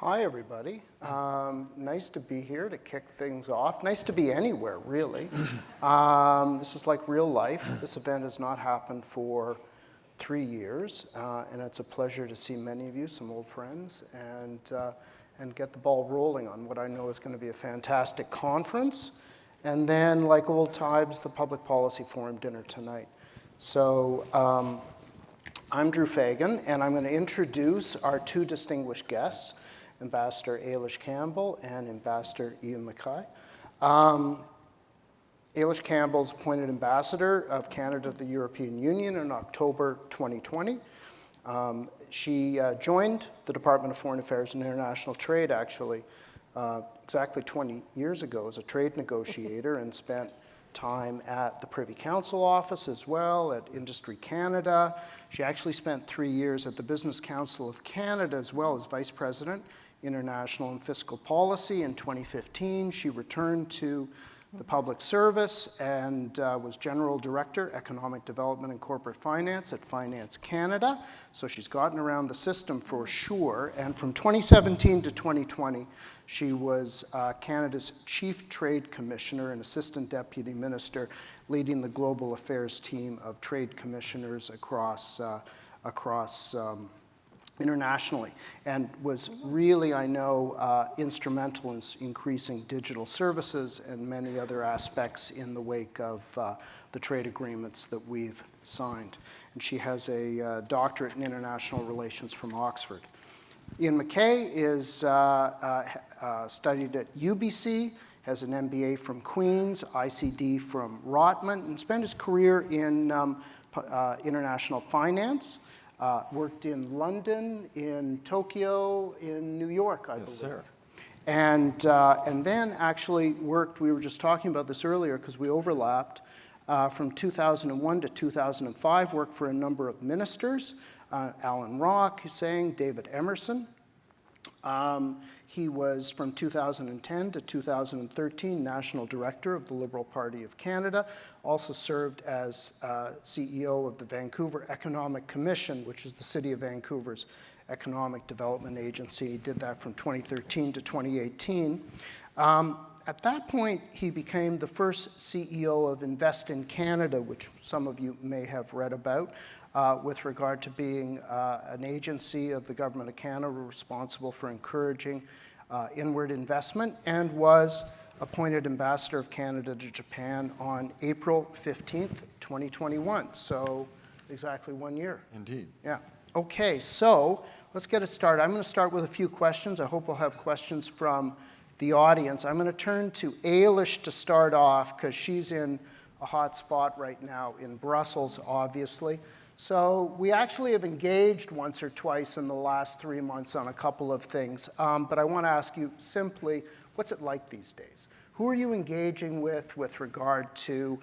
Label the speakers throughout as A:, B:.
A: Hi, everybody. Nice to be here to kick things off. Nice to be anywhere, really. This is like real life. This event has not happened for 3 years, and it's a pleasure to see many of you, some old friends, and get the ball rolling on what I know is going to be a fantastic conference. And then, like old times, the Public Policy Forum dinner tonight. So I'm Drew Fagan, and I'm going to introduce our two distinguished guests, Ambassador Elish Campbell and Ambassador McKay. Elish Campbell is appointed Ambassador of Canada to the European Union in October 2020. She joined the Department of Foreign Affairs and International Trade, actually, exactly 20 years ago as a trade negotiator and spent time at the Privy Council office as well, at Industry Canada. She actually spent 3 years at the Business Council of Canada as well as Vice President, International and Fiscal Policy. In 2015, she returned to the public service and was General Director, Economic Development and Corporate Finance at Finance Canada. So she's gotten around the system for sure. And from 2017 to 2020, she was Canada's Chief Trade Commissioner and Assistant Deputy Minister, leading the Global Affairs team of trade commissioners across internationally, and was really, I know, instrumental in increasing digital services and many other aspects in the wake of the trade agreements that we've signed. And she has a doctorate in international relations from Oxford. Ian McKay is studied at UBC, has an MBA from Queen's, ICD from Rotman, and spent his career in international finance. Worked in London, in Tokyo, in New York, I believe.
B: Yes, sir.
A: And then actually worked, we were just talking about this earlier because we overlapped, from 2001 to 2005, worked for a number of ministers, Alan Rock, Hussein, David Emerson. He was, from 2010 to 2013, National Director of the Liberal Party of Canada, also served as CEO of the Vancouver Economic Commission, which is the City of Vancouver's economic development agency. He did that from 2013 to 2018. At that point, he became the first CEO of Invest in Canada, which some of you may have read about, with regard to being an agency of the Government of Canada responsible for encouraging inward investment, and was appointed Ambassador of Canada to Japan on April 15th, 2021. So exactly 1 year.
B: Indeed.
A: Yeah. Okay, so let's get it started. I'm going to start with a few questions. I hope we'll have questions from the audience. I'm going to turn to Ailish to start off because she's in a hot spot right now in Brussels, obviously. So we actually have engaged once or twice in the last 3 months on a couple of things. But I want to ask you simply, what's it like these days? Who are you engaging with regard to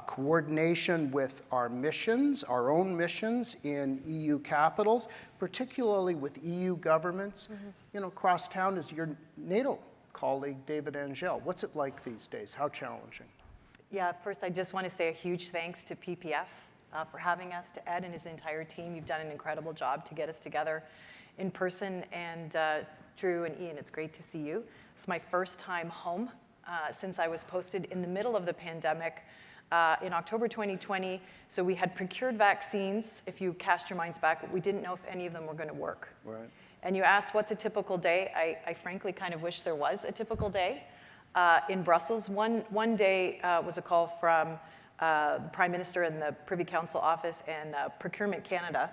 A: coordination with our missions, our own missions in EU capitals, particularly with EU governments? Mm-hmm. You know, across town is your NATO colleague, David Angel. What's it like these days? How challenging?
C: Yeah, first I just want to say a huge thanks to PPF for having us, to Ed and his entire team. You've done an incredible job to get us together in person. And Drew and Ian, it's great to see you. It's my first time home since I was posted in the middle of the pandemic in October 2020. So we had procured vaccines, if you cast your minds back, but we didn't know if any of them were going to work.
A: Right.
C: And you asked, what's a typical day? I frankly kind of wish there was a typical day in Brussels. One day was a call from the Prime Minister and the Privy Council office and Procurement Canada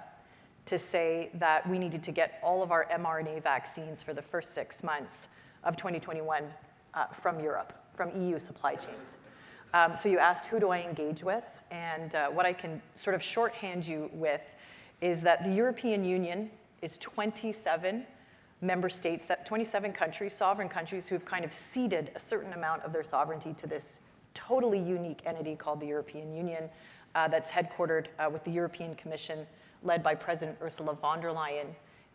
C: to say that we needed to get all of our mRNA vaccines for the first 6 months of 2021 from Europe, from EU supply chains. So you asked, who do I engage with? And what I can sort of shorthand you with is that the European Union is 27 member states, 27 countries, sovereign countries, who've kind of ceded a certain amount of their sovereignty to this totally unique entity called the European Union that's headquartered with the European Commission led by President Ursula von der Leyen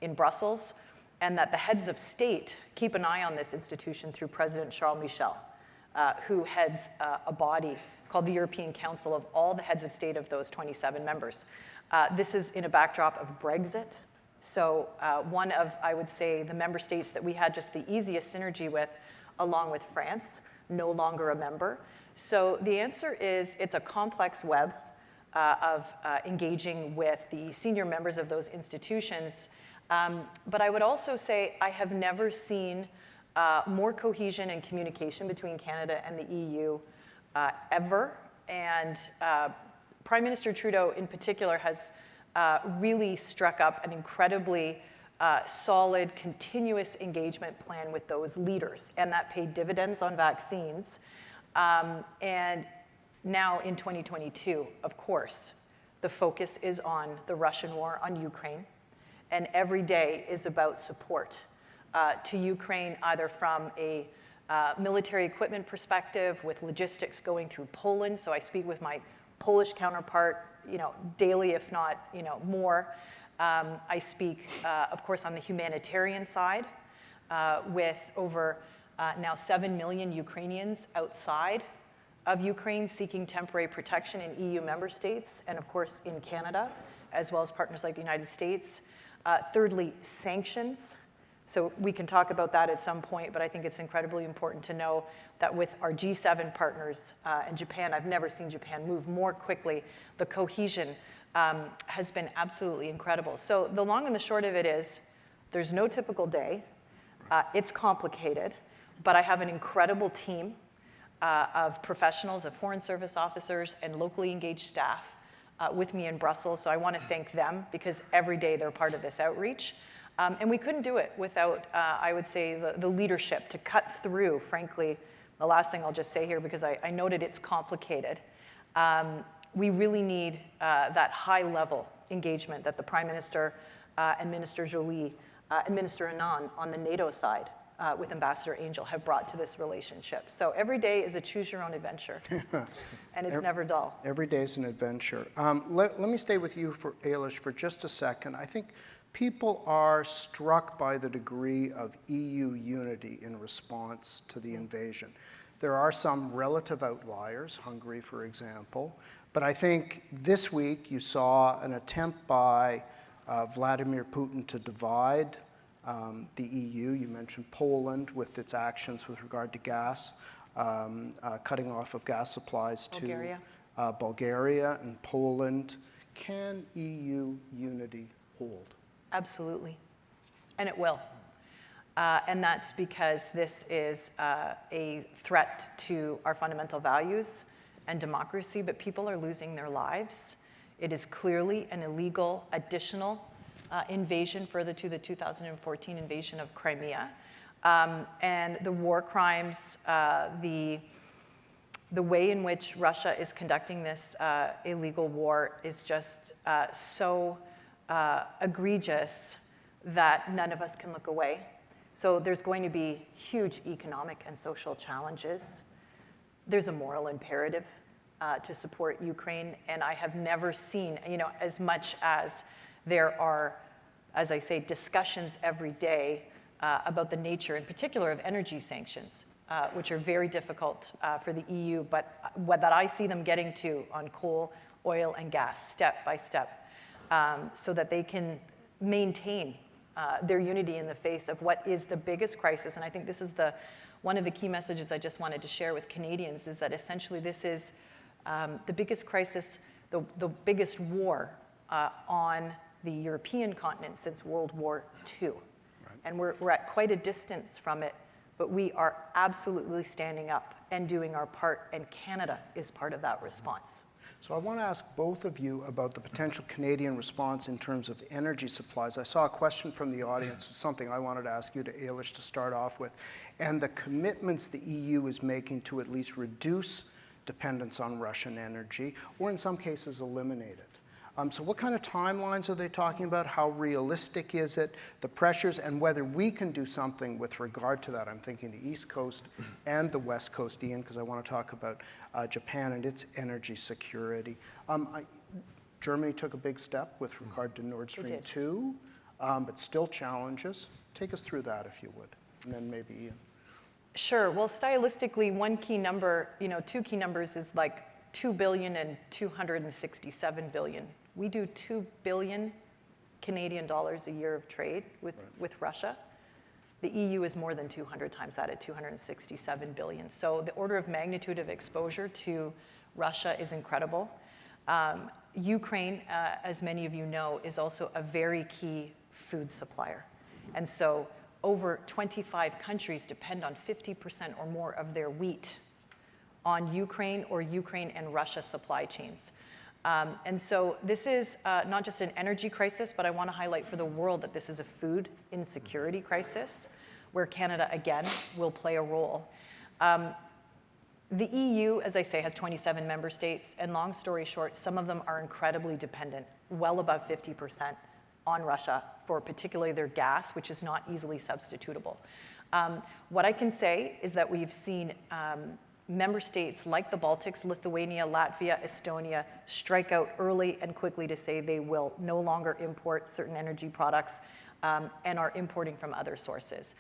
C: in Brussels, and that the heads of state keep an eye on this institution through President Charles Michel, who heads a body called the European Council of all the heads of state of those 27 members. This is in a backdrop of Brexit, So one of, I would say, the member states that we had just the easiest synergy with, along with France, no longer a member. So the answer is it's a complex web of engaging with the senior members of those institutions. But I would also say I have never seen more cohesion and communication between Canada and the EU ever. And Prime Minister Trudeau in particular has really struck up an incredibly solid, continuous engagement plan with those leaders, and that paid dividends on vaccines. And now in 2022, of course, the focus is on the Russian war on Ukraine, and every day is about support to Ukraine, either from a military equipment perspective, with logistics going through Poland. So I speak with my Polish counterpart, daily, if not, more. I speak, of course, on the humanitarian side, with over now 7 million Ukrainians outside of Ukraine seeking temporary protection in EU member states, and of course in Canada, as well as partners like the United States. Thirdly, sanctions. So we can talk about that at some point, but I think it's incredibly important to know that with our G7 partners and Japan, I've never seen Japan move more quickly. The cohesion has been absolutely incredible. So the long and the short of it is, there's no typical day. It's complicated, but I have an incredible team of professionals, of foreign service officers, and locally engaged staff with me in Brussels. So I want to thank them, because every day they're part of this outreach. And we couldn't do it without, I would say, the leadership to cut through, frankly. The last thing I'll just say here, because I noted it's complicated. We really need that high-level engagement that the Prime Minister and Minister Joly and Minister Anand on the NATO side with Ambassador Angel have brought to this relationship. So every day is a choose-your-own-adventure, and it's never dull.
A: Every day is an adventure. Let me stay with you, Ailish, for just a second. I think people are struck by the degree of EU unity in response to the invasion. There are some relative outliers, Hungary, for example, but I think this week you saw an attempt by Vladimir Putin to divide the EU. You mentioned Poland with its actions with regard to gas, cutting off of gas supplies to Bulgaria and Poland. Can EU unity hold?
C: Absolutely, and it will. And that's because this is a threat to our fundamental values and democracy, but people are losing their lives. It is clearly an illegal additional invasion further to the 2014 invasion of Crimea. And the war crimes, the way in which Russia is conducting this illegal war is just so egregious that none of us can look away. So there's going to be huge economic and social challenges. There's a moral imperative to support Ukraine, and I have never seen, as much as there are, as I say, discussions every day about the nature, in particular, of energy sanctions, which are very difficult for the EU, but what that I see them getting to on coal, oil, and gas, step by step, so that they can maintain their unity in the face of what is the biggest crisis. And I think this is one of the key messages I just wanted to share with Canadians, is that essentially this is the biggest crisis, the biggest war on the European continent since World War II. Right. And we're at quite a distance from it, but we are absolutely standing up and doing our part, and Canada is part of that response.
A: So I want to ask both of you about the potential Canadian response in terms of energy supplies. I saw a question from the audience, something I wanted to ask you, to Ailish, to start off with, and the commitments the EU is making to at least reduce dependence on Russian energy, or in some cases eliminate it. So what kind of timelines are they talking about? How realistic is it? The pressures, and whether we can do something with regard to that. I'm thinking the East Coast and the West Coast, Ian, because I want to talk about Japan and its energy security. Germany took a big step with regard to Nord Stream 2, but still challenges. Take us through that, if you would, and then maybe Ian.
C: Sure. Well, stylistically, one key number, two key numbers is like 2 billion and 267 billion. We do 2 billion Canadian dollars a year of trade with Russia. The EU is more than 200 times that at 267 billion. So the order of magnitude of exposure to Russia is incredible. Ukraine, as many of you know, is also a very key food supplier. And so over 25 countries depend on 50% or more of their wheat on Ukraine or Ukraine and Russia supply chains. And so this is not just an energy crisis, but I want to highlight for the world that this is a food insecurity crisis where Canada, again, will play a role. The EU, as I say, has 27 member states, and long story short, some of them are incredibly dependent, well above 50% on Russia for particularly their gas, which is not easily substitutable. What I can say is that we've seen member states like the Baltics, Lithuania, Latvia, Estonia, strike out early and quickly to say they will no longer import certain energy products and are importing from other sources.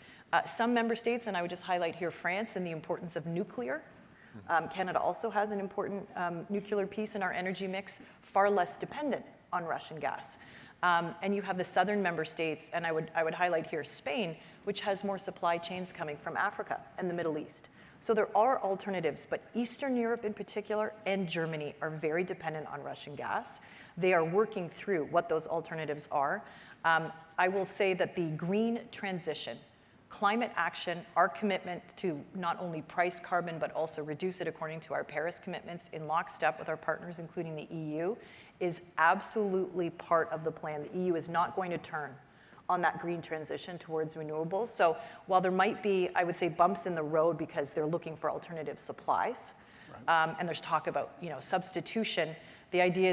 C: Some member states, and I would just highlight here France and the importance of nuclear. Canada also has an important nuclear piece in our energy mix, far less dependent on Russian gas. And you have the southern member states, and I would highlight here Spain, which has more supply chains coming from Africa and the Middle East. So there are alternatives, but Eastern Europe in particular and Germany are very dependent on Russian gas. They are working through what those alternatives are. I will say that the green transition, climate action, our commitment to not only price carbon, but also reduce it according to our Paris commitments in lockstep with our partners, including the EU, is absolutely part of the plan. The EU is not going to turn on that green transition towards renewables. So while there might be, I would say, bumps in the road because they're looking for alternative supplies, and there's talk about substitution, the idea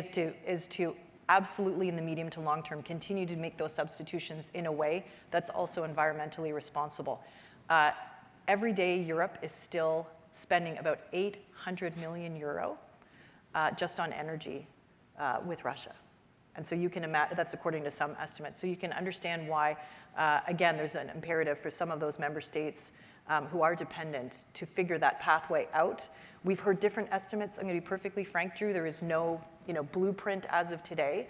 C: is to absolutely in the medium to long term continue to make those substitutions in a way that's also environmentally responsible. Every day, Europe is still spending about 800 million euro just on energy with Russia. And so you can imagine, that's according to some estimates. So you can understand why, again, there's an imperative for some of those member states who are dependent to figure that pathway out. We've heard different estimates. I'm going to be perfectly frank, Drew. There is no blueprint as of today.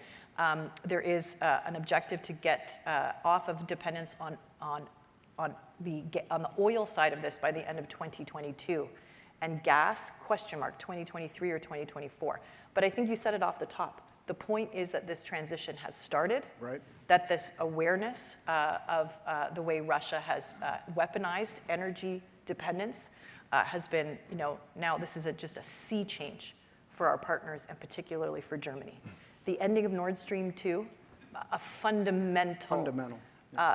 C: There is an objective to get off of dependence on the oil side of this by the end of 2022. And gas, question mark, 2023 or 2024. But I think you said it off the top. The point is that this transition has started,
A: right,
C: that this awareness of the way Russia has weaponized energy dependence has been, now this is just a sea change for our partners and particularly for Germany. The ending of Nord Stream 2, a fundamental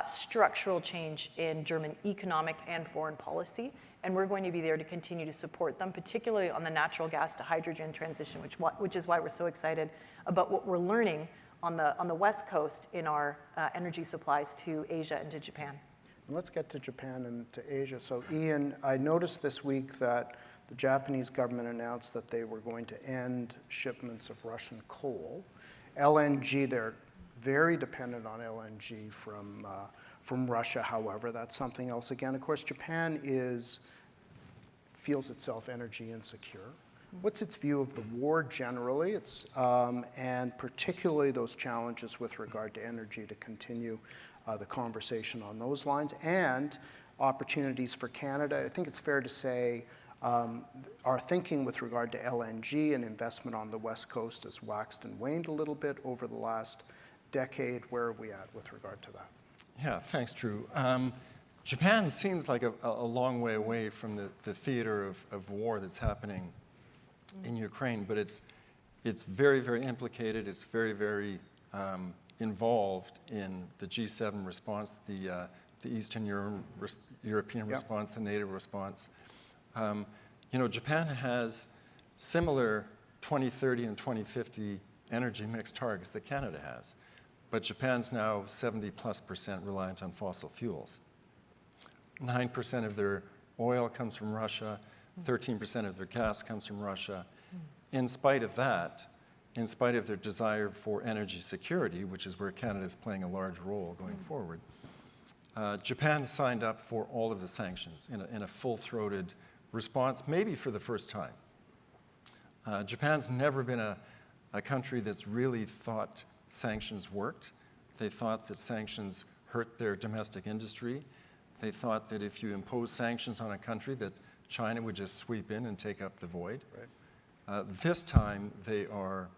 C: structural change in German economic and foreign policy, and we're going to be there to continue to support them, particularly on the natural gas to hydrogen transition, which is why we're so excited about what we're learning on the West Coast in our energy supplies to Asia and to Japan.
A: Let's get to Japan and to Asia. So Ian, I noticed this week that the Japanese government announced that they were going to end shipments of Russian coal. LNG, they're very dependent on LNG from Russia, however. That's something else. Again, of course, Japan feels itself energy insecure. What's its view of the war generally, and particularly those challenges with regard to energy to continue the conversation on those lines, and opportunities for Canada? I think it's fair to say our thinking with regard to LNG and investment on the West Coast has waxed and waned a little bit over the last decade. Where are we at with regard to that?
B: Yeah, thanks, Drew. Japan seems like a long way away from the theater of war that's happening in Ukraine, but it's very, very implicated. It's very, very involved in the G7 response, the Eastern European response, the NATO response. Japan has similar 2030 and 2050 energy mix targets that Canada has, but Japan's now 70+% reliant on fossil fuels. 9% of their oil comes from Russia, 13% of their gas comes from Russia. In spite of that, in spite of their desire for energy security, which is where Canada is playing a large role going forward, Japan signed up for all of the sanctions in a full-throated response, maybe for the first time. Japan's never been a country that's really thought sanctions worked. They thought that sanctions hurt their domestic industry. They thought that if you impose sanctions on a country, that China would just sweep in and take up the void.
A: Right.
B: This time, they are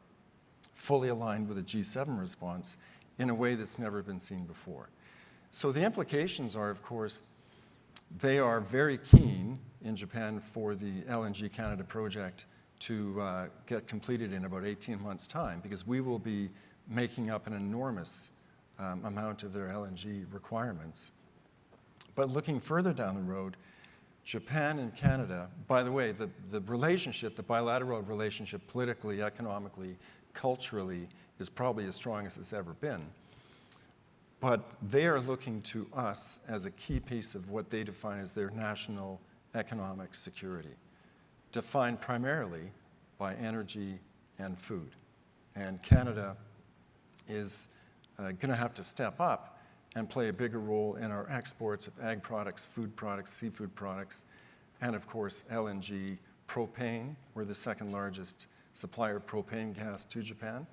B: fully aligned with a G7 response in a way that's never been seen before. So the implications are, of course, they are very keen in Japan for the LNG Canada project to get completed in about 18 months' time, because we will be making up an enormous amount of their LNG requirements. But looking further down the road, Japan and Canada, by the way, the relationship, the bilateral relationship politically, economically, culturally, is probably as strong as it's ever been. But they are looking to us as a key piece of what they define as their national economic security, defined primarily by energy and food. And Canada is going to have to step up and play a bigger role in our exports of ag products, food products, seafood products, and of course LNG, propane. We're the second largest supplier of propane gas to Japan.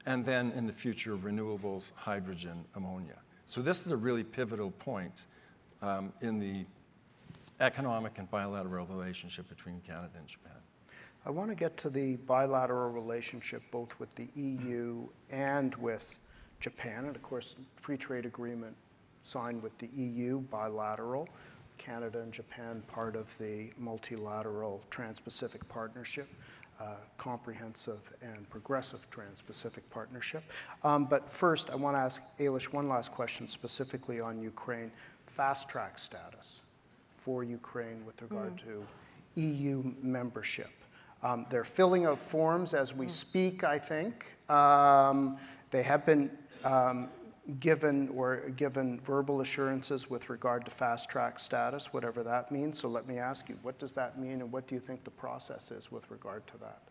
B: And then in the future, renewables, hydrogen, ammonia. So this is a really pivotal point in the economic and bilateral relationship between Canada and Japan.
A: I want to get to the bilateral relationship both with the EU and with Japan. And of course, free trade agreement signed with the EU, bilateral. Canada and Japan part of the multilateral Trans-Pacific Partnership, comprehensive and progressive Trans-Pacific Partnership. But first, I want to ask Ailish one last question specifically on Ukraine. Fast-track status for Ukraine with regard to EU membership. They're filling out forms as we speak, I think. They have been given verbal assurances with regard to fast-track status, whatever that means. So let me ask you, what does that mean, and what do you think the process is with regard to that?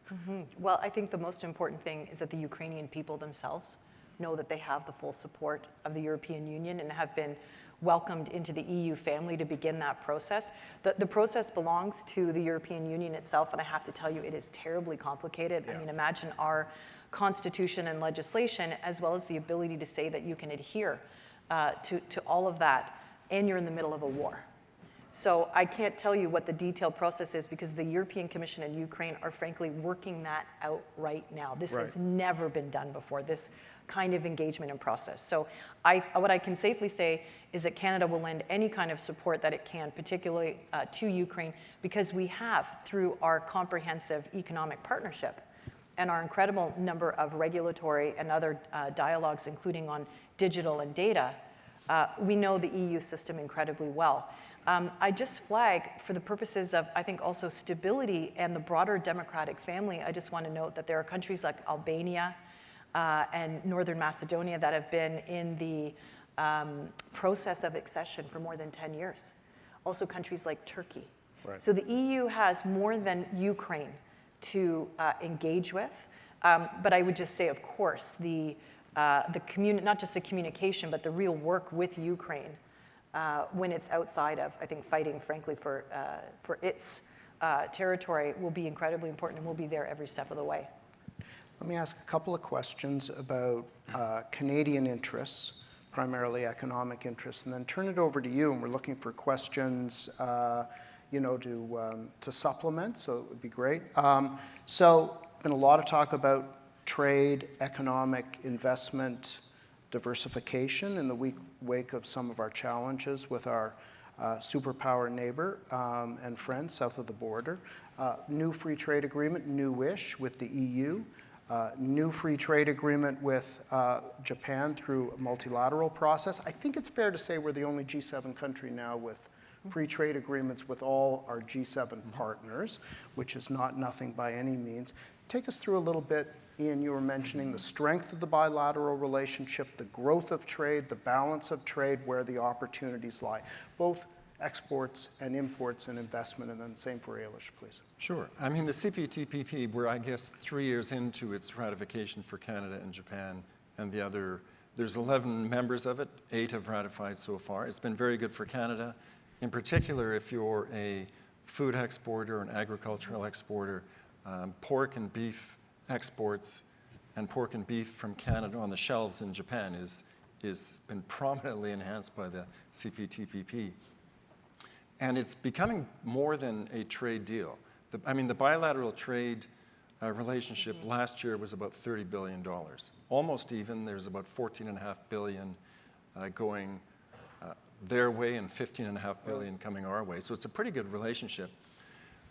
C: Well, I think the most important thing is that the Ukrainian people themselves know that they have the full support of the European Union and have been welcomed into the EU family to begin that process. The process belongs to the European Union itself, and I have to tell you, it is terribly complicated.
A: Yeah.
C: I mean, imagine our constitution and legislation, as well as the ability to say that you can adhere to all of that, and you're in the middle of a war. So I can't tell you what the detailed process is, because the European Commission and Ukraine are frankly working that out right now. This has never been done before, this kind of engagement and process. So what I can safely say is that Canada will lend any kind of support that it can, particularly to Ukraine, because we have, through our comprehensive economic partnership and our incredible number of regulatory and other dialogues, including on digital and data, we know the EU system incredibly well. I just flag, for the purposes of, I think, also stability and the broader democratic family, I just want to note that there are countries like Albania and Northern Macedonia that have been in the process of accession for more than 10 years. Also countries like Turkey.
A: Right.
C: So the EU has more than Ukraine to engage with. But I would just say, of course, not just the communication, but the real work with Ukraine when it's outside of, I think, fighting, frankly, for its territory will be incredibly important, and we'll be there every step of the way.
A: Let me ask a couple of questions about Canadian interests, primarily economic interests, and then turn it over to you. And we're looking for questions, to supplement. So it would be great. So, been a lot of talk about trade, economic investment, diversification in the wake of some of our challenges with our superpower neighbor and friend south of the border. New free trade agreement, new-ish, with the EU. New free trade agreement with Japan through a multilateral process. I think it's fair to say we're the only G7 country now with free trade agreements with all our G7 partners, which is not nothing by any means. Take us through a little bit. Ian, you were mentioning the strength of the bilateral relationship, the growth of trade, the balance of trade, where the opportunities lie, both exports and imports and investment, and then same for Ailish, please.
B: Sure. I mean, the CPTPP, we're, I guess, 3 years into its ratification for Canada and Japan, and there's 11 members of it, 8 have ratified so far. It's been very good for Canada. In particular, if you're a food exporter, an agricultural exporter, pork and beef exports and pork and beef from Canada on the shelves in Japan is has been prominently enhanced by the CPTPP. And it's becoming more than a trade deal. The bilateral trade relationship last year was about $30 billion. Almost even. There's about $14.5 billion going their way and $15.5 billion coming our way. So it's a pretty good relationship.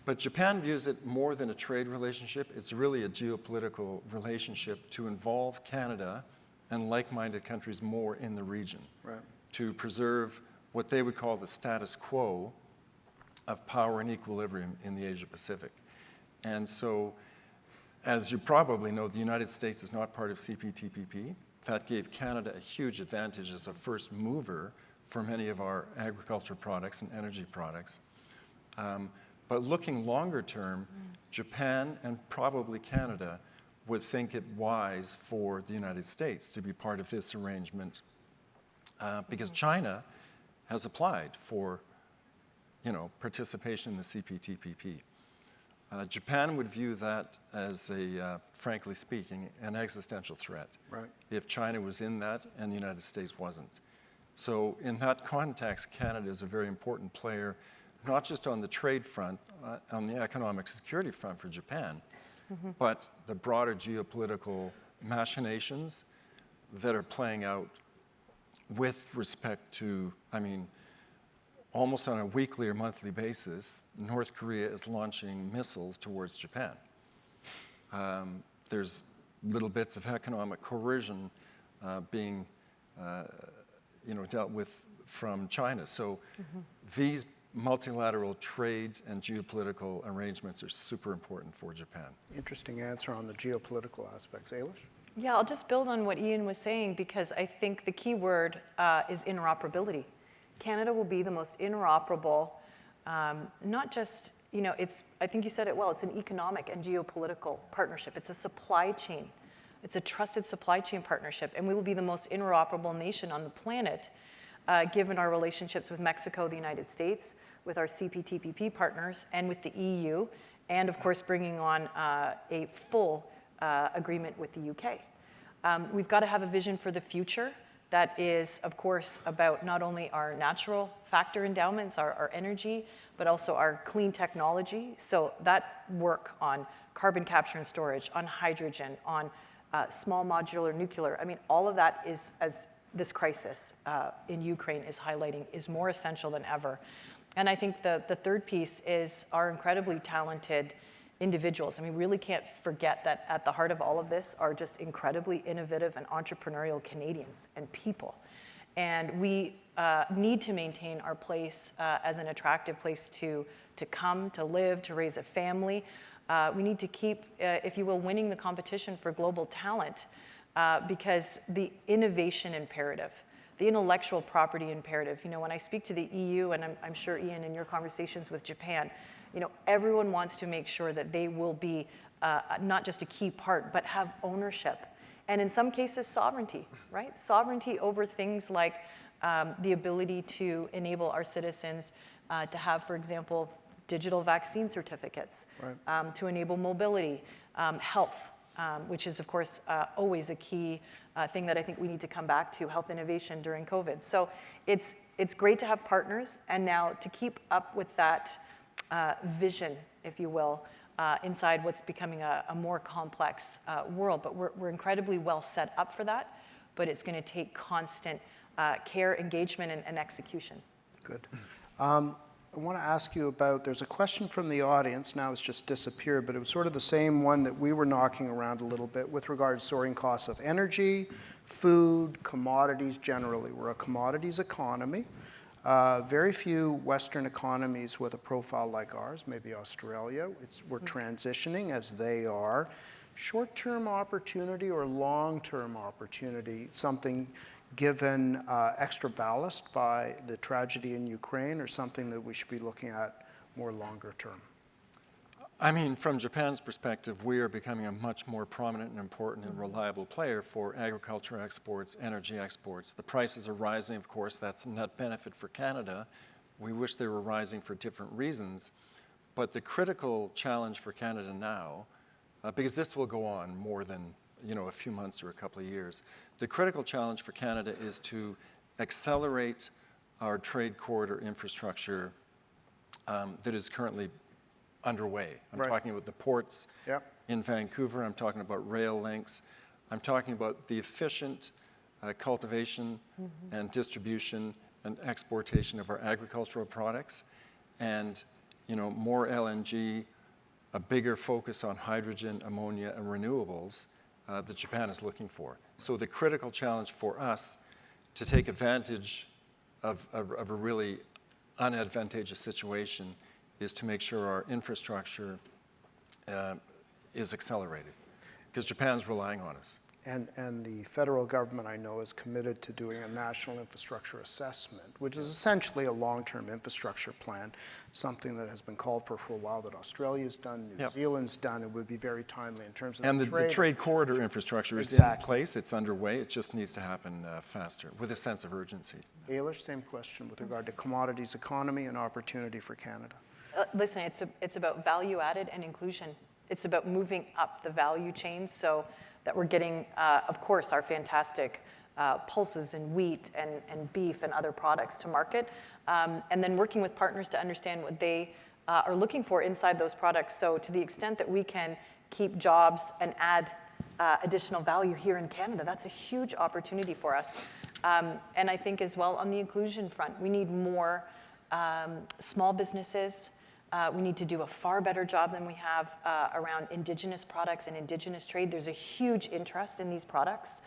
B: But Japan views it more than a trade relationship. It's really a geopolitical relationship to involve Canada and like-minded countries more in the region, to preserve what they would call the status quo of power and equilibrium in the Asia-Pacific. And so, as you probably know, the United States is not part of CPTPP. That gave Canada a huge advantage as a first mover for many of our agriculture products and energy products. But looking longer term, Japan and probably Canada would think it wise for the United States to be part of this arrangement because China has applied for participation in the CPTPP. Japan would view that as frankly speaking, an existential threat if China was in that and the United States wasn't. So in that context, Canada is a very important player, not just on the trade front, on the economic security front for Japan, but the broader geopolitical machinations that are playing out with respect to, almost on a weekly or monthly basis, North Korea is launching missiles towards Japan. There's little bits of economic coercion being dealt with from China. So these multilateral trade and geopolitical arrangements are super important for Japan.
A: Interesting answer on the geopolitical aspects. Ailish?
C: Yeah, I'll just build on what Ian was saying because I think the key word is interoperability. Canada will be the most interoperable, not just, I think you said it well, it's an economic and geopolitical partnership. It's a supply chain. It's a trusted supply chain partnership, and we will be the most interoperable nation on the planet given our relationships with Mexico, the United States, with our CPTPP partners, and with the EU, and of course bringing on a full agreement with the UK. We've got to have a vision for the future that is, of course, about not only our natural factor endowments, our energy, but also our clean technology. So that work on carbon capture and storage, on hydrogen, on small modular nuclear, all of that is, as this crisis in Ukraine is highlighting, is more essential than ever. And I think the third piece is our incredibly talented individuals. We really can't forget that at the heart of all of this are just incredibly innovative and entrepreneurial Canadians and people. And we need to maintain our place as an attractive place to come, to live, to raise a family. We need to keep, if you will, winning the competition for global talent because the innovation imperative, the intellectual property imperative, when I speak to the EU, and I'm sure, Ian, in your conversations with Japan, everyone wants to make sure that they will be not just a key part, but have ownership. And in some cases, sovereignty, right? Sovereignty over things like the ability to enable our citizens to have, for example, digital vaccine certificates, to enable mobility, health, which is, of course, always a key thing that I think we need to come back to, health innovation during COVID. So it's great to have partners, and now to keep up with that vision, if you will, inside what's becoming a more complex world. But we're incredibly well set up for that, but it's going to take constant care, engagement, and execution.
A: Good. I want to ask you about, there's a question from the audience, now it's just disappeared, but it was sort of the same one that we were knocking around a little bit with regard to soaring costs of energy, food, commodities generally. We're a commodities economy. Very few Western economies with a profile like ours, maybe Australia, we're transitioning as they are. Short-term opportunity or long-term opportunity, something given extra ballast by the tragedy in Ukraine, or something that we should be looking at more longer term?
B: From Japan's perspective, we are becoming a much more prominent and important and reliable player for agriculture exports, energy exports. The prices are rising, of course, that's a net benefit for Canada. We wish they were rising for different reasons. But the critical challenge for Canada now, because this will go on more than a few months or a couple of years. The critical challenge for Canada is to accelerate our trade corridor infrastructure that is currently underway. I'm
A: Right.
B: talking about the ports
A: Yep.
B: in Vancouver. I'm talking about rail links. I'm talking about the efficient cultivation and distribution and exportation of our agricultural products, and more LNG, a bigger focus on hydrogen, ammonia, and renewables that Japan is looking for. So the critical challenge for us to take advantage of a really unadvantageous situation is to make sure our infrastructure is accelerated, because Japan's relying on us.
A: And the federal government, I know, is committed to doing a national infrastructure assessment, which is essentially a long-term infrastructure plan, something that has been called for a while, that Australia's done, New
B: Yep.
A: Zealand's done, and would be very timely in terms of
B: And
A: the
B: the trade corridor infrastructure is
A: Exactly.
B: in place, it's underway, it just needs to happen faster, with a sense of urgency.
A: Ailish, same question with regard to commodities economy and opportunity for Canada.
C: Listen, it's about value added and inclusion. It's about moving up the value chain so that we're getting, of course, our fantastic pulses and wheat and beef and other products to market, and then working with partners to understand what they are looking for inside those products. So to the extent that we can keep jobs and add additional value here in Canada, that's a huge opportunity for us. And I think as well on the inclusion front, we need more small businesses. We need to do a far better job than we have around Indigenous products and Indigenous trade. There's a huge interest in these products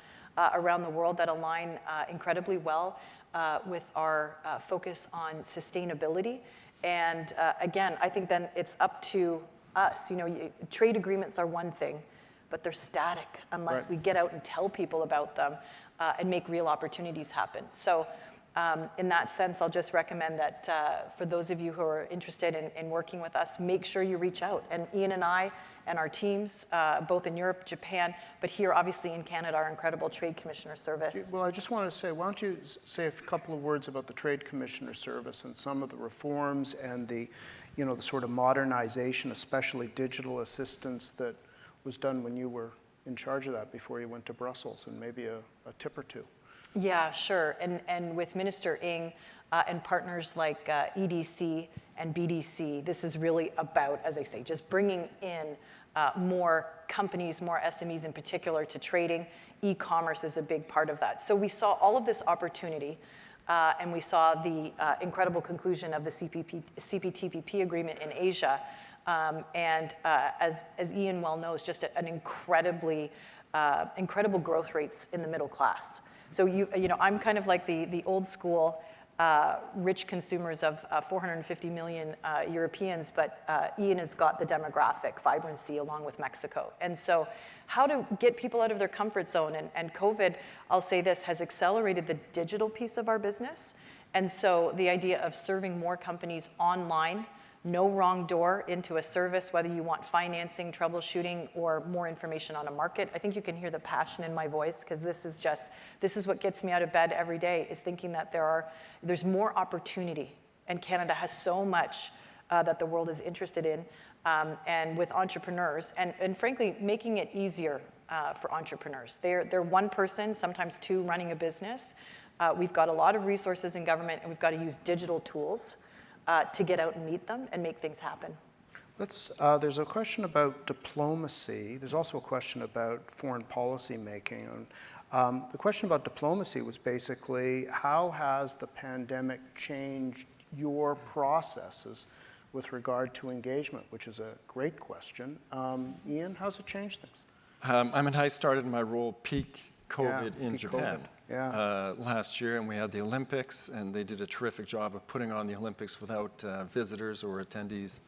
C: around the world that align incredibly well with our focus on sustainability. And again, I think then it's up to us. Trade agreements are one thing, but they're static unless
A: Right.
C: we get out and tell people about them and make real opportunities happen. So in that sense, I'll just recommend that for those of you who are interested in working with us, make sure you reach out. And Ian and I and our teams, both in Europe, Japan, but here obviously in Canada, our incredible Trade Commissioner Service.
A: Well, I just wanted to say, why don't you say a couple of words about the Trade Commissioner Service and some of the reforms and the sort of modernization, especially digital assistance that was done when you were in charge of that before you went to Brussels, and maybe a tip or two.
C: Yeah, sure. And with Minister Ng and partners like EDC and BDC, this is really about, as I say, just bringing in more companies, more SMEs in particular to trading. E-commerce is a big part of that. So we saw all of this opportunity, and we saw the incredible conclusion of the CPTPP agreement in Asia. And as Ian well knows, just an incredible growth rates in the middle class. So I'm kind of like the old school rich consumers of 450 million Europeans, but Ian has got the demographic vibrancy along with Mexico. And so how to get people out of their comfort zone, and COVID, I'll say this, has accelerated the digital piece of our business. And so the idea of serving more companies online, no wrong door into a service, whether you want financing, troubleshooting, or more information on a market. I think you can hear the passion in my voice, because this is what gets me out of bed every day, is thinking that there's more opportunity, and Canada has so much that the world is interested in, and with entrepreneurs, and frankly, making it easier for entrepreneurs. They're one person, sometimes two, running a business. We've got a lot of resources in government, and we've got to use digital tools to get out and meet them and make things happen.
A: There's a question about diplomacy. There's also a question about foreign policy making. The question about diplomacy was basically, how has the pandemic changed your processes with regard to engagement, which is a great question. Ian, how's it changed things?
B: I started my role peak COVID in
A: peak
B: Japan
A: COVID,
B: last year, and we had the Olympics, and they did a terrific job of putting on the Olympics without visitors or attendees.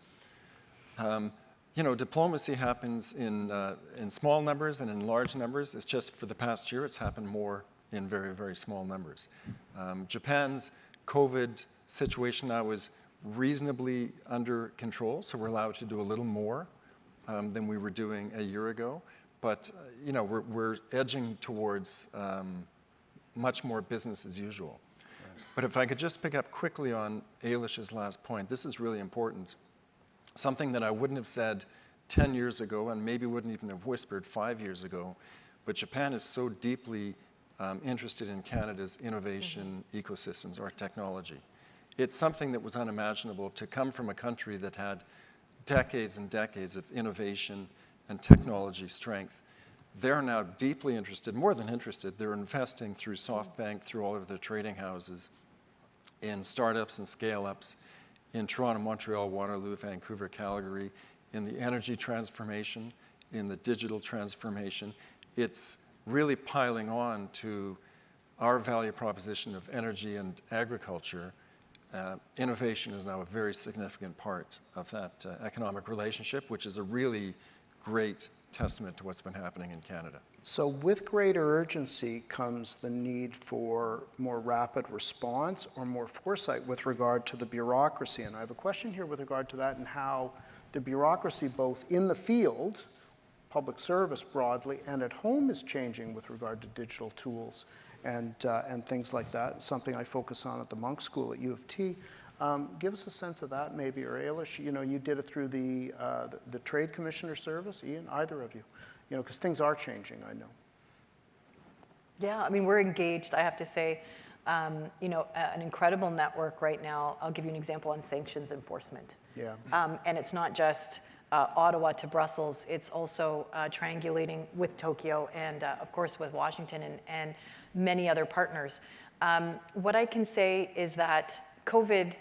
B: Diplomacy happens in small numbers and in large numbers. It's just for the past year, it's happened more in very, very small numbers. Japan's COVID situation now is reasonably under control, so we're allowed to do a little more than we were doing a year ago. But we're edging towards much more business as usual. Right. But if I could just pick up quickly on Ailish's last point, this is really important. Something that I wouldn't have said 10 years ago, and maybe wouldn't even have whispered 5 years ago, but Japan is so deeply interested in Canada's innovation ecosystems or technology. It's something that was unimaginable to come from a country that had decades and decades of innovation and technology strength. They're now deeply interested, more than interested, they're investing through SoftBank, through all of their trading houses, in startups and scale-ups, in Toronto, Montreal, Waterloo, Vancouver, Calgary, in the energy transformation, in the digital transformation. It's really piling on to our value proposition of energy and agriculture. Innovation is now a very significant part of that economic relationship, which is a really great testament to what's been happening in Canada.
A: So with greater urgency comes the need for more rapid response or more foresight with regard to the bureaucracy. And I have a question here with regard to that and how the bureaucracy, both in the field, public service broadly, and at home is changing with regard to digital tools and things like that. It's something I focus on at the Munk School at U of T. Give us a sense of that, maybe, or Ailish, you did it through the Trade Commissioner Service, Ian, either of you, because things are changing, I know.
C: Yeah, I mean, we're engaged, I have to say, an incredible network right now. I'll give you an example on sanctions enforcement.
A: Yeah.
C: And it's not just Ottawa to Brussels, it's also triangulating with Tokyo and, of course, with Washington and many other partners. What I can say is that COVID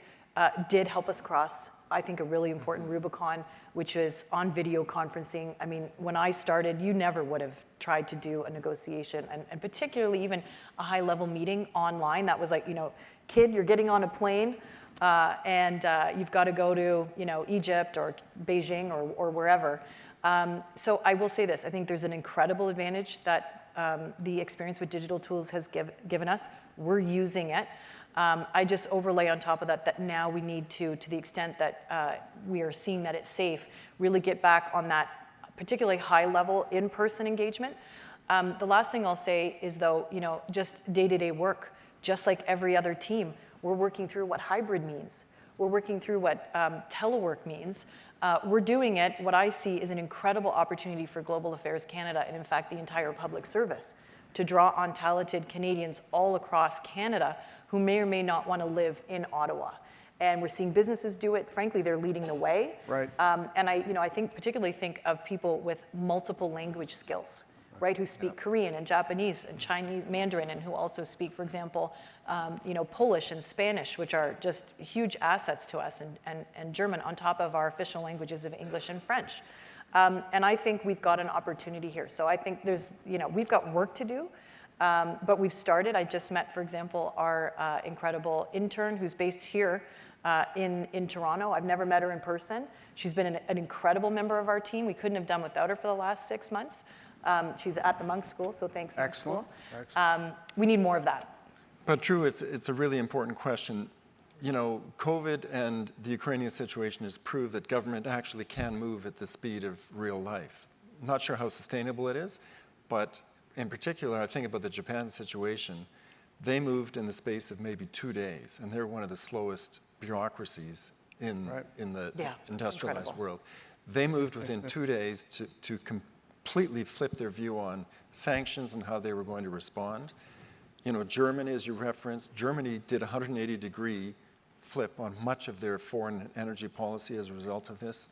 C: did help us cross, I think, a really important Rubicon, which is on video conferencing. I mean, when I started, you never would have tried to do a negotiation, and particularly even a high-level meeting online. That was like, kid, you're getting on a plane, and you've got to go to, Egypt or Beijing or wherever. So I will say this, I think there's an incredible advantage that the experience with digital tools has given us. We're using it. I just overlay on top of that now we need to the extent that we are seeing that it's safe, really get back on that particularly high-level in-person engagement. The last thing I'll say is, though, just day-to-day work, just like every other team, we're working through what hybrid means. We're working through what telework means. We're doing it, what I see is an incredible opportunity for Global Affairs Canada, and in fact, the entire public service, to draw on talented Canadians all across Canada who may or may not want to live in Ottawa. And we're seeing businesses do it. Frankly, they're leading the way.
A: Right.
C: And I particularly think of people with multiple language skills, right, who speak Korean and Japanese and Chinese Mandarin, and who also speak, for example, Polish and Spanish, which are just huge assets to us, and German on top of our official languages of English and French. And I think we've got an opportunity here. So I think there's, we've got work to do. But we've started. I just met, for example, our incredible intern who's based here in Toronto. I've never met her in person. She's been an incredible member of our team. We couldn't have done without her for the last 6 months. She's at the Munk School, so thanks, Munk School.
A: Excellent.
C: We need more of that.
B: But Drew, it's a really important question. COVID and the Ukrainian situation has proved that government actually can move at the speed of real life. I'm not sure how sustainable it is, but in particular, I think about the Japan situation. They moved in the space of maybe 2 days, and they're one of the slowest bureaucracies in the industrialized
C: incredible.
B: world. They moved within 2 days to completely flip their view on sanctions and how they were going to respond. Germany, as you referenced, Germany did a 180-degree flip on much of their foreign energy policy as a result of this.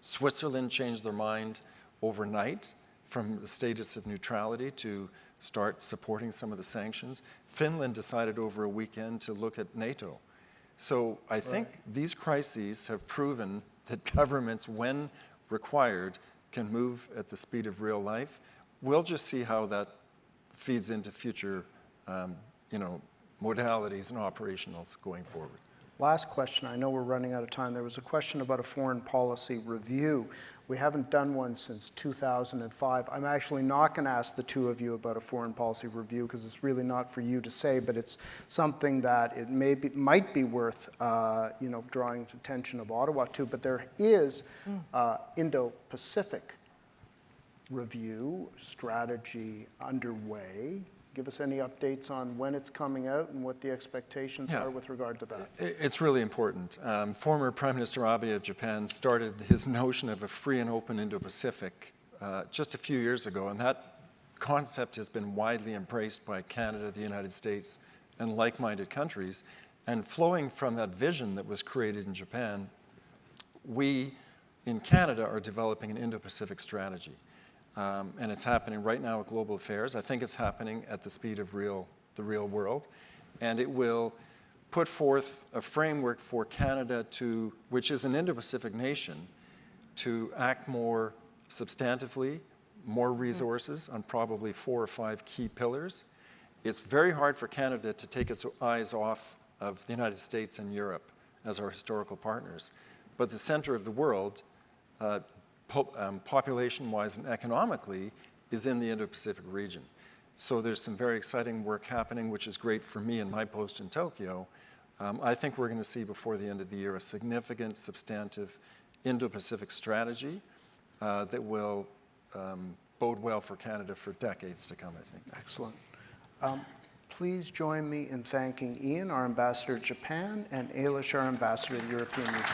B: Switzerland changed their mind overnight from the status of neutrality to start supporting some of the sanctions. Finland decided over a weekend to look at NATO. So I think these crises have proven that governments, when required, can move at the speed of real life. We'll just see how that feeds into future modalities and operationals going forward.
A: Last question. I know we're running out of time. There was a question about a foreign policy review. We haven't done one since 2005. I'm actually not going to ask the two of you about a foreign policy review because it's really not for you to say, but it's something that it might be worth drawing attention of Ottawa to. But there is Indo-Pacific review strategy underway. Give us any updates on when it's coming out and what the expectations are with regard to that.
B: It's really important. Former Prime Minister Abe of Japan started his notion of a free and open Indo-Pacific just a few years ago, and that concept has been widely embraced by Canada, the United States, and like-minded countries. And flowing from that vision that was created in Japan, we in Canada are developing an Indo-Pacific strategy. And it's happening right now at Global Affairs. I think it's happening at the speed of the real world. And it will put forth a framework for Canada to, which is an Indo-Pacific nation, to act more substantively, more resources on probably 4 or 5 key pillars. It's very hard for Canada to take its eyes off of the United States and Europe as our historical partners. But the center of the world, population-wise and economically, is in the Indo-Pacific region. So there's some very exciting work happening, which is great for me and my post in Tokyo. I think we're going to see before the end of the year a significant, substantive Indo-Pacific strategy that will bode well for Canada for decades to come, I think.
A: Excellent. Please join me in thanking Ian, our ambassador to Japan, and Ailish, our ambassador to the European Union.